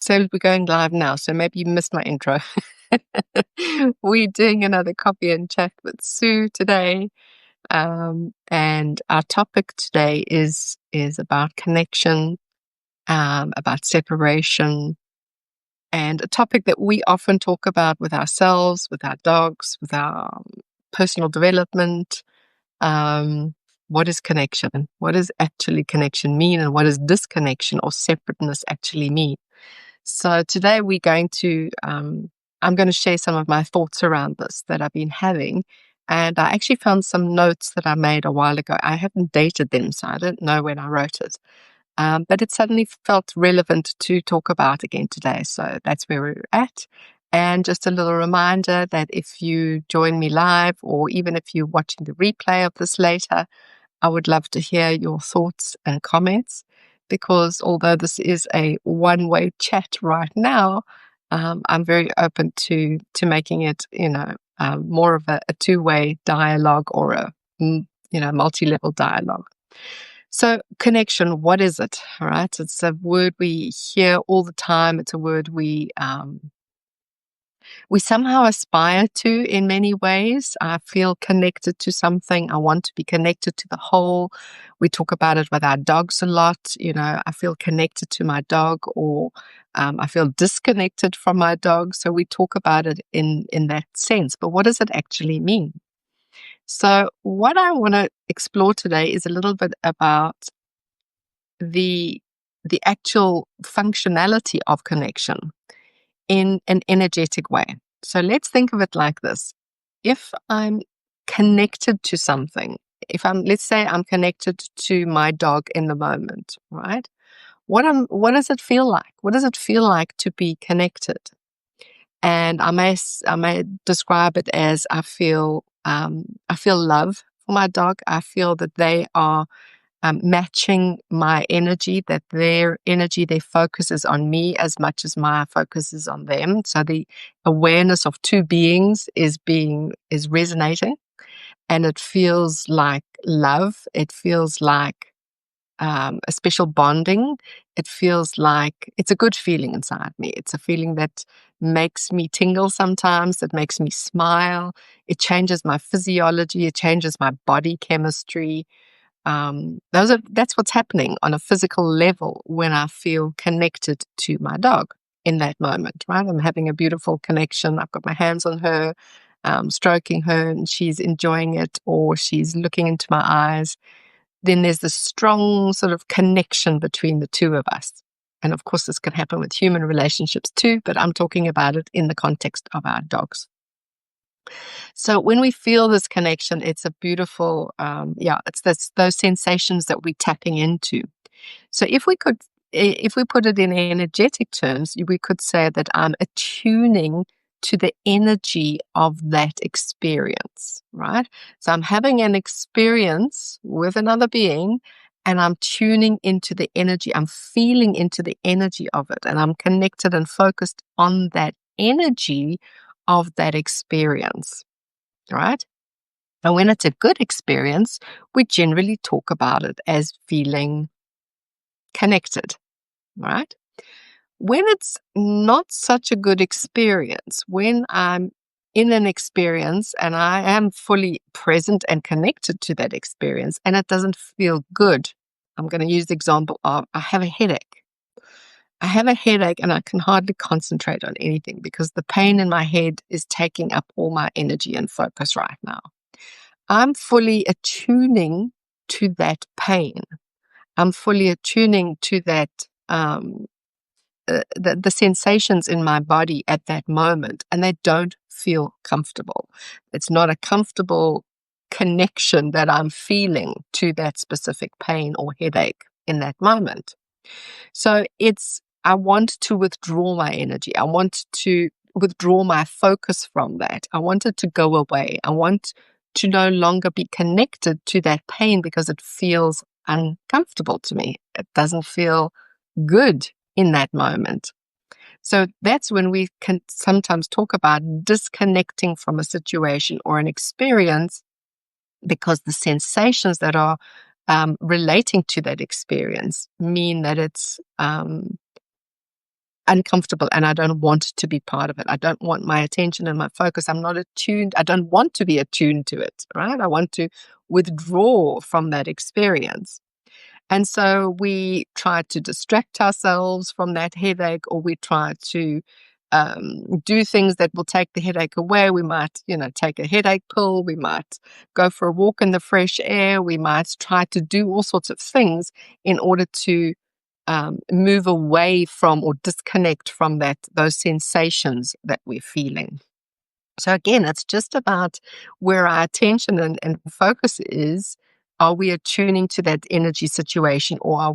So we're going live now, so maybe you missed my intro. We're doing another coffee and chat with Sue today. And our topic today is about connection, about separation, and a topic that we often talk about with ourselves, with our dogs, with our personal development. What is connection? What does actually connection mean? And what does disconnection or separateness actually mean? So today I'm going to share some of my thoughts around this that I've been having. And I actually found some notes that I made a while ago. I haven't dated them, so I don't know when I wrote it. But it suddenly felt relevant to talk about again today. So that's where we're at. And just a little reminder that if you join me live, or even if you're watching the replay of this later, I would love to hear your thoughts and comments, because although this is a one-way chat right now, I'm very open to making it, more of a two-way dialogue, or multi-level dialogue. So connection, what is it? All right. It's a word we hear all the time. It's a word we somehow aspire to in many ways. I feel connected to something. I want to be connected to the whole. We talk about it with our dogs a lot. I feel connected to my dog, or I feel disconnected from my dog. So we talk about it in that sense. But what does it actually mean? So what I want to explore today is a little bit about the actual functionality of connection in an energetic way. So let's think of it like this. If I'm connected to something, let's say I'm connected to my dog in the moment, right? What does it feel like? What does it feel like to be connected? And I may describe it as I feel love for my dog. I feel that they are matching my energy, that their energy, their focus is on me as much as my focus is on them. So the awareness of two beings is resonating, and it feels like love. It feels like a special bonding. It feels like it's a good feeling inside me. It's a feeling that makes me tingle sometimes. It makes me smile. It changes my physiology. It changes my body chemistry. That's what's happening on a physical level when I feel connected to my dog in that moment, right? I'm having a beautiful connection. I've got my hands on her, stroking her, and she's enjoying it, or she's looking into my eyes. Then there's this strong sort of connection between the two of us. And of course, this can happen with human relationships too, but I'm talking about it in the context of our dogs. So when we feel this connection, it's a beautiful, it's those sensations that we're tapping into. So if we put it in energetic terms, we could say that I'm attuning to the energy of that experience, right? So I'm having an experience with another being, and I'm tuning into the energy. I'm feeling into the energy of it, and I'm connected and focused on that energy of that experience, right? And when it's a good experience, we generally talk about it as feeling connected, right? When it's not such a good experience, when I'm in an experience and I am fully present and connected to that experience and it doesn't feel good, I'm going to use the example of I have a headache. I have a headache and I can hardly concentrate on anything because the pain in my head is taking up all my energy and focus right now. I'm fully attuning to that pain. I'm fully attuning to that, the sensations in my body at that moment, and they don't feel comfortable. It's not a comfortable connection that I'm feeling to that specific pain or headache in that moment. So I want to withdraw my energy. I want to withdraw my focus from that. I want it to go away. I want to no longer be connected to that pain because it feels uncomfortable to me. It doesn't feel good in that moment. So that's when we can sometimes talk about disconnecting from a situation or an experience, because the sensations that are relating to that experience mean that it's uncomfortable and I don't want to be part of it. I don't want my attention and my focus. I'm not attuned. I don't want to be attuned to it, right? I want to withdraw from that experience. And so we try to distract ourselves from that headache, or we try to do things that will take the headache away. We might, take a headache pill. We might go for a walk in the fresh air. We might try to do all sorts of things in order to move away from or disconnect from those sensations that we're feeling. So again, it's just about where our attention and focus is. Are we attuning to that energy situation, or are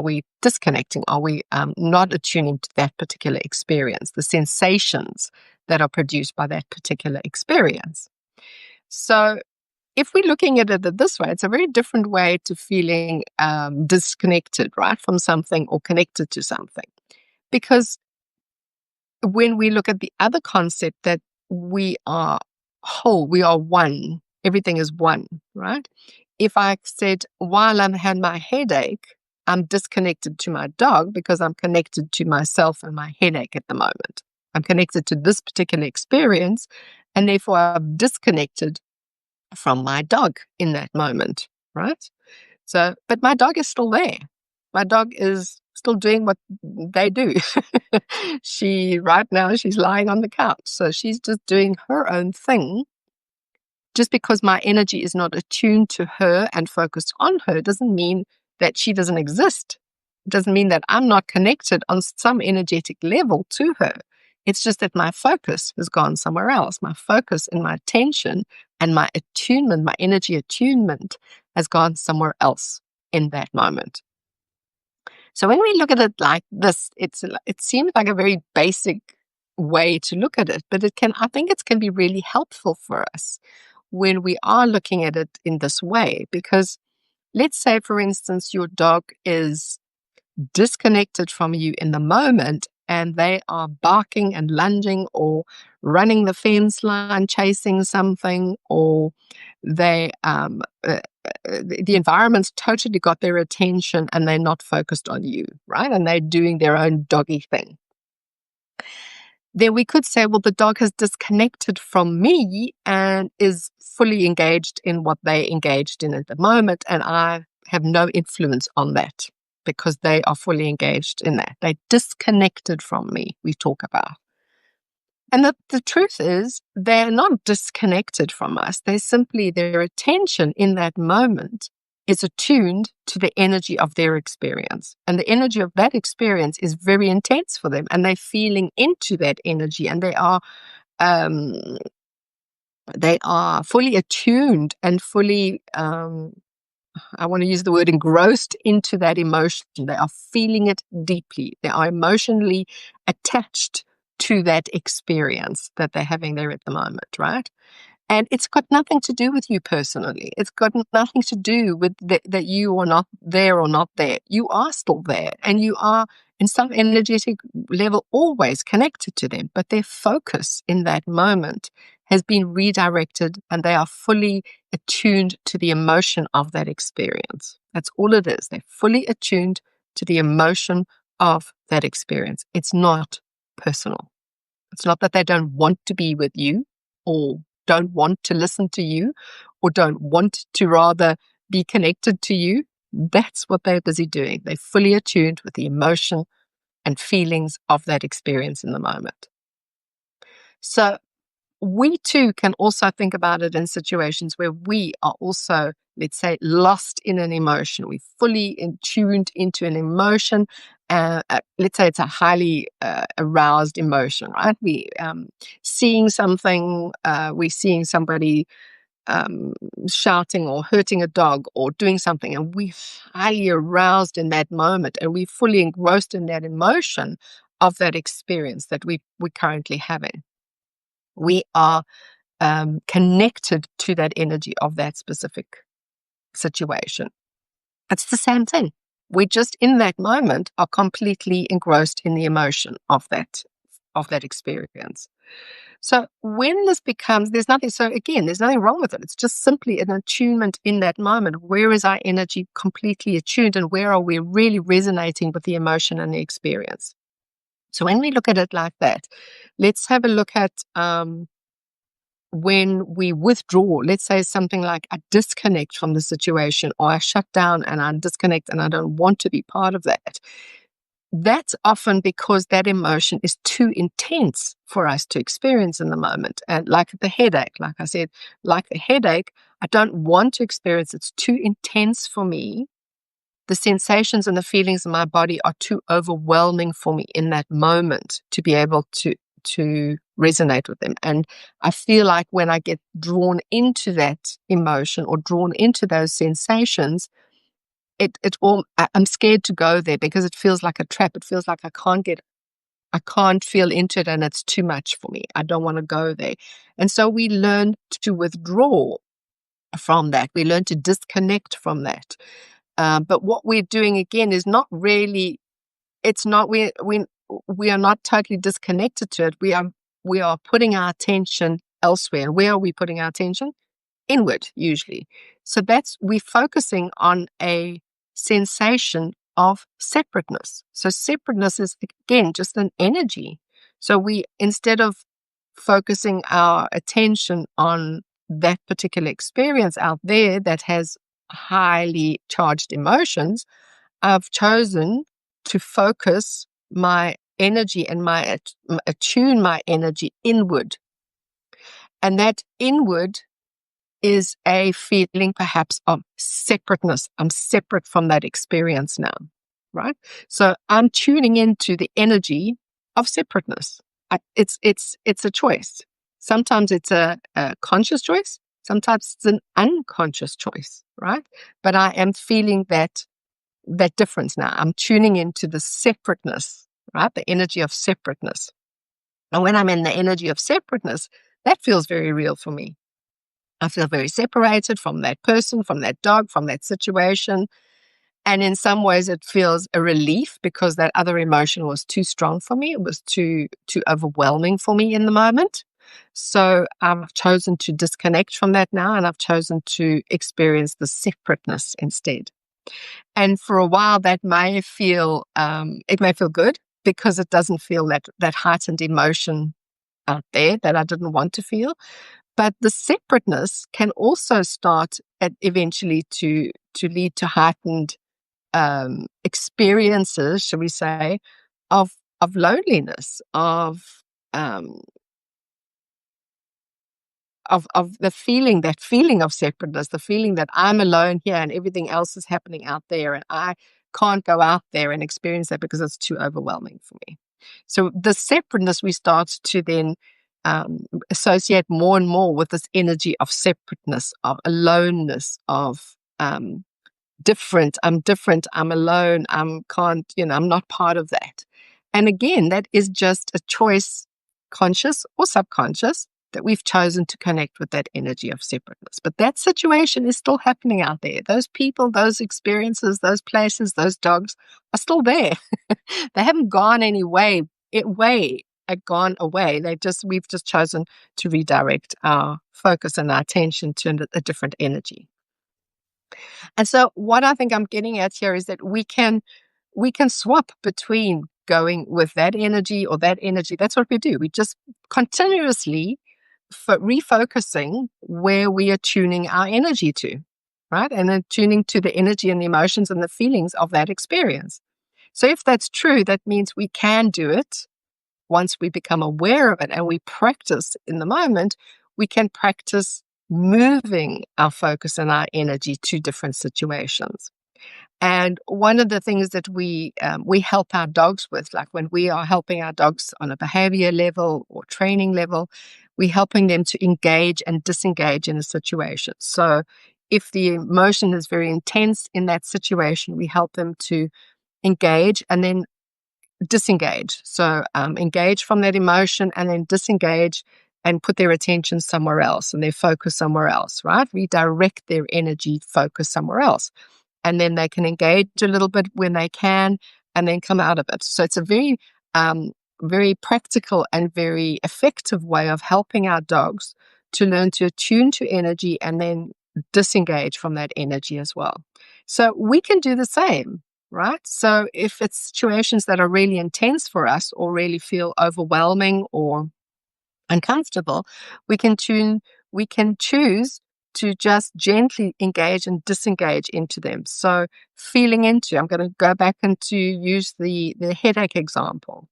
we disconnecting? Are we not attuning to that particular experience, the sensations that are produced by that particular experience? So if we're looking at it this way, it's a very different way to feeling disconnected, right, from something or connected to something. Because when we look at the other concept that we are whole, we are one, everything is one, right? If I said, while I'm had my headache, I'm disconnected to my dog because I'm connected to myself and my headache at the moment. I'm connected to this particular experience, and therefore I'm disconnected from my dog in that moment, right? So, but my dog is still there. My dog is still doing what they do. Right now, she's lying on the couch. So she's just doing her own thing. Just because my energy is not attuned to her and focused on her doesn't mean that she doesn't exist. It doesn't mean that I'm not connected on some energetic level to her. It's just that my focus has gone somewhere else. My focus and my attention and my attunement, my energy attunement has gone somewhere else in that moment. So when we look at it like this, it seems like a very basic way to look at it, but I think it can be really helpful for us when we are looking at it in this way. Because let's say, for instance, your dog is disconnected from you in the moment and they are barking and lunging or running the fence line, chasing something, or the environment's totally got their attention and they're not focused on you, right? And they're doing their own doggy thing. Then we could say, well, the dog has disconnected from me and is fully engaged in what they engaged in at the moment, and I have no influence on that because they are fully engaged in that. They disconnected from me, we talk about. And the truth is, they're not disconnected from us. Their attention in that moment is attuned to the energy of their experience. And the energy of that experience is very intense for them. And they're feeling into that energy, and um, they are fully attuned and fully, I want to use the word engrossed into that emotion. They are feeling it deeply. They are emotionally attached to that experience that they're having there at the moment, right? And it's got nothing to do with you personally. It's got nothing to do with that you are not there or not there. You are still there, and you are in some energetic level always connected to them, but their focus in that moment has been redirected and they are fully attuned to the emotion of that experience. That's all it is. They're fully attuned to the emotion of that experience. It's not personal. It's not that they don't want to be with you or don't want to listen to you or don't want to rather be connected to you. That's what they're busy doing. They're fully attuned with the emotion and feelings of that experience in the moment. So we too can also think about it in situations where we are also, let's say, lost in an emotion. We're fully tuned into an emotion. Let's say it's a highly aroused emotion, right? We seeing something, we're seeing somebody shouting or hurting a dog or doing something, and we're highly aroused in that moment, and we're fully engrossed in that emotion of that experience that we're currently having. We are connected to that energy of that specific situation. It's the same thing. We just in that moment are completely engrossed in the emotion of that experience. So when this becomes, there's nothing wrong with it. It's just simply an attunement in that moment. Where is our energy completely attuned, and where are we really resonating with the emotion and the experience? So when we look at it like that, let's have a look at when we withdraw. Let's say something like I disconnect from the situation, or I shut down and I disconnect and I don't want to be part of that. That's often because that emotion is too intense for us to experience in the moment. And like the headache, like I said, like the headache, I don't want to experience. It's too intense for me. The sensations and the feelings in my body are too overwhelming for me in that moment to be able to resonate with them. And I feel like when I get drawn into that emotion or drawn into those sensations, I'm scared to go there because it feels like a trap. It feels like I can't feel into it and it's too much for me. I don't want to go there. And so we learn to withdraw from that. We learn to disconnect from that. But what we're doing again is not really, it's not, we are not totally disconnected to it. We are putting our attention elsewhere. And where are we putting our attention? Inward, usually. So we're focusing on a sensation of separateness. So separateness is, again, just an energy. So instead of focusing our attention on that particular experience out there that has highly charged emotions, I've chosen to focus my energy and attune my energy inward. And that inward is a feeling perhaps of separateness. I'm separate from that experience now, right? So I'm tuning into the energy of separateness. It's a choice. Sometimes it's a conscious choice. Sometimes it's an unconscious choice, right? But I am feeling that difference now. I'm tuning into the separateness, right? The energy of separateness. And when I'm in the energy of separateness, that feels very real for me. I feel very separated from that person, from that dog, from that situation. And in some ways it feels a relief because that other emotion was too strong for me. It was too overwhelming for me in the moment. So I've chosen to disconnect from that now, and I've chosen to experience the separateness instead. And for a while that may feel, it may feel good because it doesn't feel that heightened emotion out there that I didn't want to feel. But the separateness can also start eventually to lead to heightened experiences, shall we say, of loneliness, um, of the feeling, that feeling of separateness, the feeling that I'm alone here and everything else is happening out there, and I can't go out there and experience that because it's too overwhelming for me. So the separateness we start to then associate more and more with this energy of separateness, of aloneness, of different. I'm alone. I'm not part of that. And again, that is just a choice, conscious or subconscious, that we've chosen to connect with that energy of separateness. But that situation is still happening out there. Those people, those experiences, those places, those dogs are still there. They haven't gone gone away. We've just chosen to redirect our focus and our attention to a different energy. And so what I think I'm getting at here is that we can swap between going with that energy or that energy. That's what we do. We just continuously refocusing where we are tuning our energy to, right? And then tuning to the energy and the emotions and the feelings of that experience. So if that's true, that means we can do it once we become aware of it and we practice in the moment. We can practice moving our focus and our energy to different situations. And one of the things that we help our dogs with, like when we are helping our dogs on a behavior level or training level, we're helping them to engage and disengage in a situation. So if the emotion is very intense in that situation, we help them to engage and then disengage. So engage from that emotion and then disengage and put their attention somewhere else and their focus somewhere else, right? Redirect their energy focus somewhere else. And then they can engage a little bit when they can and then come out of it. So it's a very practical and very effective way of helping our dogs to learn to attune to energy and then disengage from that energy as well. So we can do the same. right? So if it's situations that are really intense for us or really feel overwhelming or uncomfortable, we can choose to just gently engage and disengage into them. So feeling into, I'm going to go back and to use the headache example.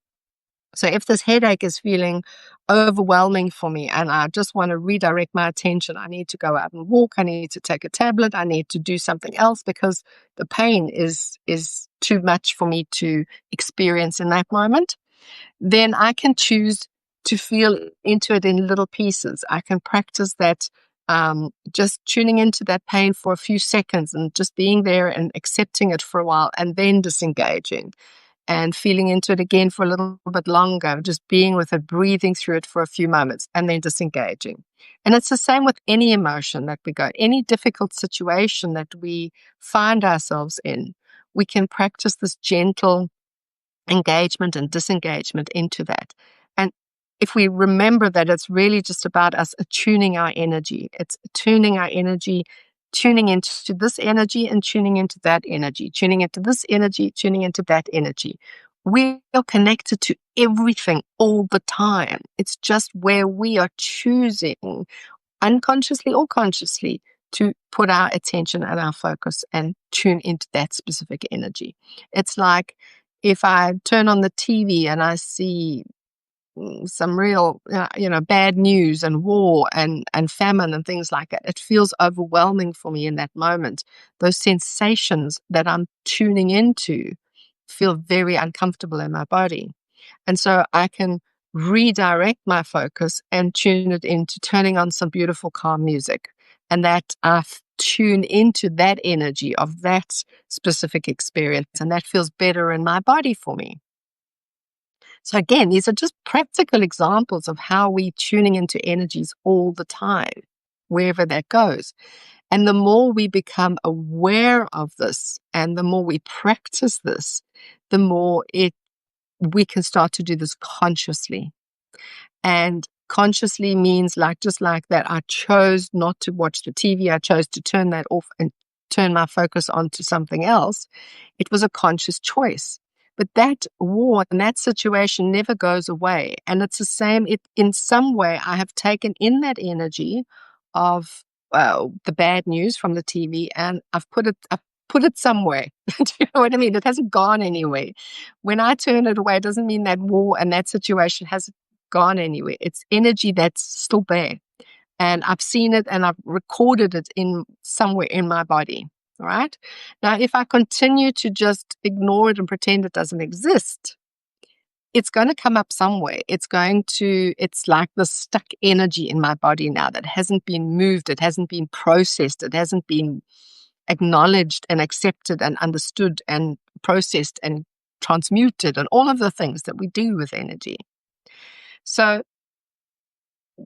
So if this headache is feeling overwhelming for me and I just want to redirect my attention, I need to go out and walk, I need to take a tablet, I need to do something else because the pain is too much for me to experience in that moment, then I can choose to feel into it in little pieces. I can practice that, just tuning into that pain for a few seconds and just being there and accepting it for a while and then disengaging and feeling into it again for a little bit longer, just being with it, breathing through it for a few moments and then disengaging. And it's the same with any emotion that we go, any difficult situation that we find ourselves in. We can practice this gentle engagement and disengagement into that. And if we remember that it's really just about us attuning our energy, it's tuning our energy, tuning into this energy and tuning into that energy, tuning into this energy, tuning into that energy. We are connected to everything all the time. It's just where we are choosing, unconsciously or consciously, to put our attention and our focus and tune into that specific energy. It's like if I turn on the TV and I see some real, bad news and war and famine and things like that, it feels overwhelming for me in that moment. Those sensations that I'm tuning into feel very uncomfortable in my body. And so I can redirect my focus and tune it into turning on some beautiful, calm music. And that tune into that energy of that specific experience. And that feels better in my body for me. So again, these are just practical examples of how we tuning into energies all the time, wherever that goes. And the more we become aware of this and the more we practice this, the more we can start to do this consciously. And consciously means like, just like that, I chose not to watch the TV. I chose to turn that off and turn my focus onto something else. It was a conscious choice. But that war and that situation never goes away. And it's the same. In some way, I have taken in that energy of the bad news from the TV and I've put it somewhere. Do you know what I mean? It hasn't gone anywhere. When I turn it away, it doesn't mean that war and that situation has gone anywhere. It's energy that's still there. And I've seen it and I've recorded it in somewhere in my body. All right. Now, if I continue to just ignore it and pretend it doesn't exist, it's going to come up somewhere. It's like the stuck energy in my body now that hasn't been moved. It hasn't been processed. It hasn't been acknowledged and accepted and understood and processed and transmuted and all of the things that we do with energy. So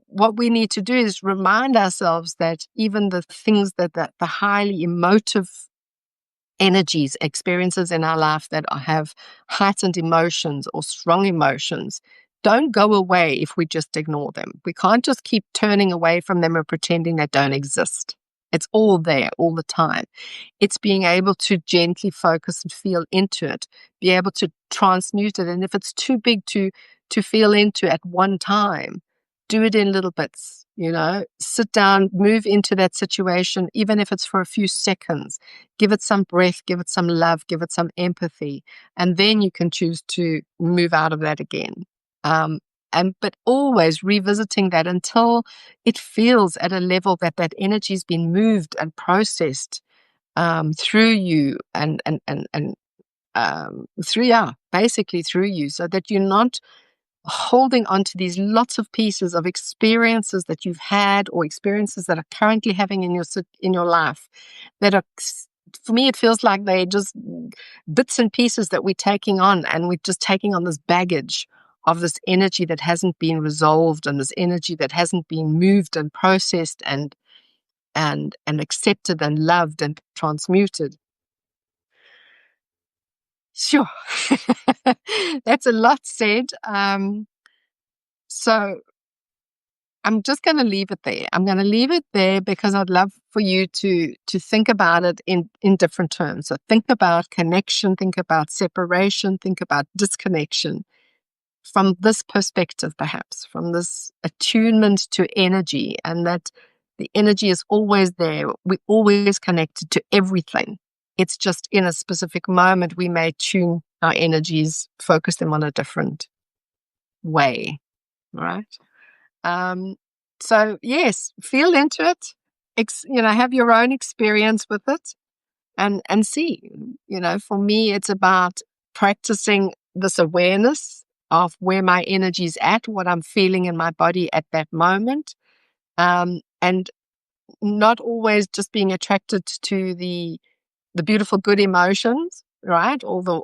what we need to do is remind ourselves that even the things that the highly emotive energies, experiences in our life that have heightened emotions or strong emotions don't go away if we just ignore them. We can't just keep turning away from them and pretending they don't exist. It's all there all the time. It's being able to gently focus and feel into it, be able to transmute it. And if it's too big to feel into at one time, do it in little bits, sit down, move into that situation, even if it's for a few seconds. Give it some breath, give it some love, give it some empathy, and then you can choose to move out of that again. But always revisiting that until it feels at a level that energy's been moved and processed through you and through, yeah, basically through you, so that you're not holding on to these lots of pieces of experiences that you've had or experiences that are currently having in your life that are, for me, it feels like they're just bits and pieces that we're taking on, and we're just taking on this baggage of this energy that hasn't been resolved and this energy that hasn't been moved and processed and accepted and loved and transmuted. Sure. That's a lot said. So I'm just going to leave it there. I'm going to leave it there because I'd love for you to think about it in different terms. So think about connection, think about separation, think about disconnection from this perspective, perhaps from this attunement to energy, and that the energy is always there. We're always connected to everything. It's just in a specific moment we may tune our energies, focus them on a different way, right? Um, so yes, feel into it. Have your own experience with it, and see. For me, it's about practicing this awareness of where my energy is at, what I'm feeling in my body at that moment, and not always just being attracted to the beautiful, good emotions, right? All the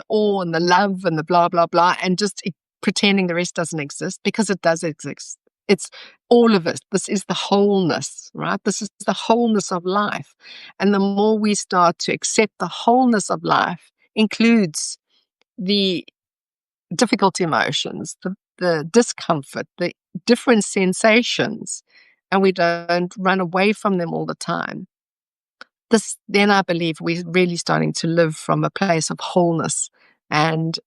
awe and the love and the blah blah blah, and just pretending the rest doesn't exist, because it does exist. It's all of it. This is the wholeness, right? This is the wholeness of life. And the more we start to accept the wholeness of life, includes the difficult emotions, the discomfort, the different sensations, and we don't run away from them all the time, then I believe we're really starting to live from a place of wholeness. And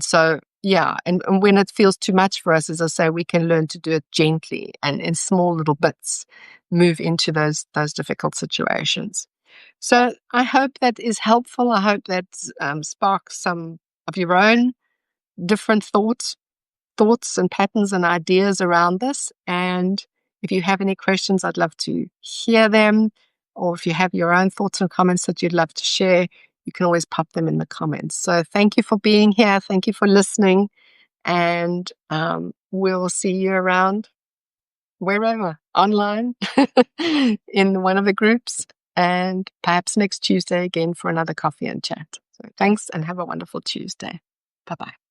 so, yeah, and when it feels too much for us, as I say, we can learn to do it gently and in small little bits, move into those difficult situations. So I hope that is helpful. I hope that sparks some of your own different thoughts and patterns and ideas around this. And if you have any questions, I'd love to hear them. Or if you have your own thoughts and comments that you'd love to share, you can always pop them in the comments. So thank you for being here. Thank you for listening. And we'll see you around wherever, online, in one of the groups, and perhaps next Tuesday again for another coffee and chat. So thanks, and have a wonderful Tuesday. Bye-bye.